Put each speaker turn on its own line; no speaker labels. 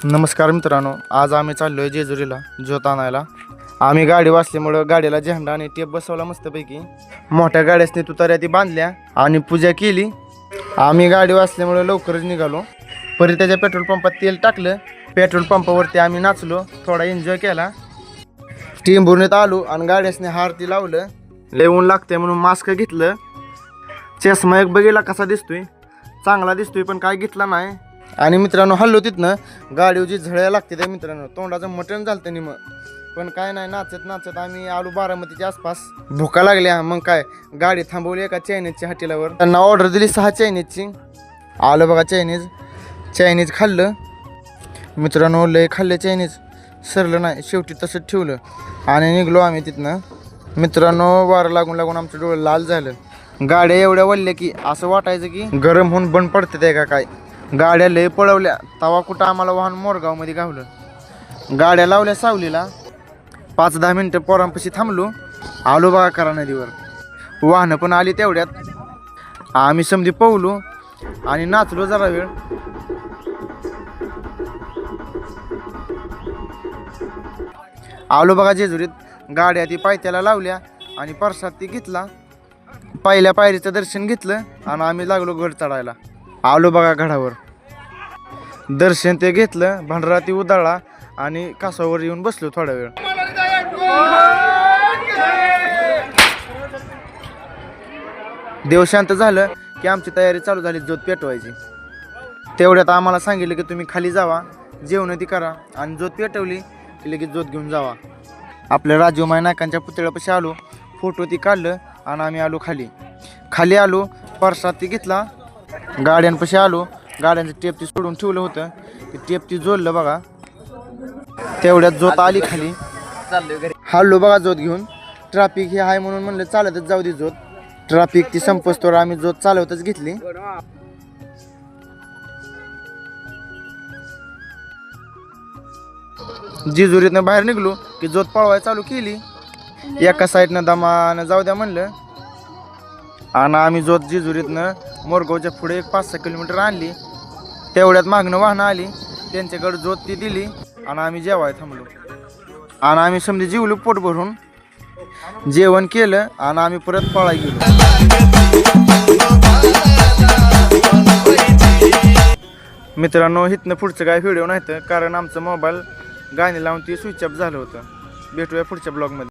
नमस्कार मित्रांनो, आज आम्ही चाललो आहे जेजुरीला ज्योत आणायला. आम्ही गाडी वाचल्यामुळं गाडीला झेंडा आणि टेप बसवला मस्तपैकी. मोठ्या गाड्यासनी तुतार्या ती बांधल्या आणि पूजा केली. आम्ही गाडी वाचल्यामुळं लवकरच निघालो. परत त्याच्या पेट्रोल पंपात तेल टाकलं. पेट्रोल पंपावरती आम्ही नाचलो, थोडा एन्जॉय केला. टेंभुर्णीत आलो आणि गाड्यासनी हारती लावलं. लय ऊन लागते म्हणून मास्क घेतलं. चष्मा एक बघितला कसा दिसतोय, चांगला दिसतोय पण काय घेतला नाही. आणि मित्रांनो हल्लो तिथनं गाडीवरची झळ्या लागते त्या मित्रांनो, तोंडाचं मटण झालं निम. पण काय नाही, नाचत नाचत आम्ही आलो बारामतीच्या आसपास. भुका लागल्या, मग काय गाडी थांबवली एका चायनीजच्या हॉटेलावर. त्यांना ऑर्डर दिली 6 चायनीजची. आलं बघा चायनीज खाल्लं मित्रांनो. लय खाल्लं चायनीज, सरलं नाही, शेवटी तसंच ठेवलं आणि निघलो आम्ही तिथनं. मित्रांनो वारं लागून लागून आमचं डोळं लाल झालं. गाड्या एवढ्या वळल्या की असं वाटायचं की गरम होऊन बंद पडते ते का काय. गाड्या लय पळवल्या, तवा कुठं आम्हाला वाहन मोरगावमध्ये गावलं. गाड्या लावल्या सावलीला. 5-10 मिनटं पोरांपाशी थांबलो. आलो बघा करा नदीवर. वाहनं पण आली तेवढ्यात. आम्ही समधी पवलो आणि नाचलो जरा वेळ. आलो बघा जेजुरीत. गाड्या ती पायथ्याला लावल्या आणि प्रसाद ती घेतला. पहिल्या पायरीचं दर्शन घेतलं आणि आम्ही लागलो गड चढायला. आलो बघा गडावर. दर्शन ते घेतलं, भांडरा ती उदाळला आणि कासावर येऊन बसलो थोडा वेळ. देव शांत झालं की आमची तयारी चालू झाली ज्योत पेटवायची. तेवढ्यात आम्हाला सांगितलं की तुम्ही खाली जावा, जेवण ती करा आणि ज्योत पेटवली की लगेच ज्योत घेऊन जावा. आपल्या राजीवमाई नायकांच्या पुतळ्यापाशी आलो, फोटो ती काढलं आणि आम्ही आलो खाली आलो. प्रसाद ती घेतला. गाड्यांपाशी आलो. गाड्यांचं टेप ती सोडून ठेवलं होतं, ते टेप ती जोडलं बघा. तेवढ्यात ज्योत आली खाली. हल्लो बघा ज्योत घेऊन. ट्रॅफिक हे आहे म्हणून म्हणलं चालतच जाऊ दे ज्योत. ट्रॅफिक ती संपस्तोवर आम्ही ज्योत चालवतच घेतली. जेजुरीतनं बाहेर निघलो की ज्योत पळवायला चालू केली. एका साईडनं दमानं जाऊ द्या म्हणलं आणि आम्ही ज्योत जेजुरीतनं मोरगावच्या पुढे एक 5-6 किलोमीटर आणली. तेवढ्यात मागणं वाहनं आली, त्यांच्याकडे ज्योत ती दिली आणि आम्ही जेवायला थांबलो. आणि आम्ही समजे जेवलो पोट भरून, जेवण केलं आणि आम्ही परत पळायला गेलो. मित्रांनो इथनं पुढचं काय व्हिडिओ नाही, कारण आमचं मोबाईल गाणी लावून ती स्विच ऑफ झालं होतं. भेटूया पुढच्या ब्लॉगमध्ये.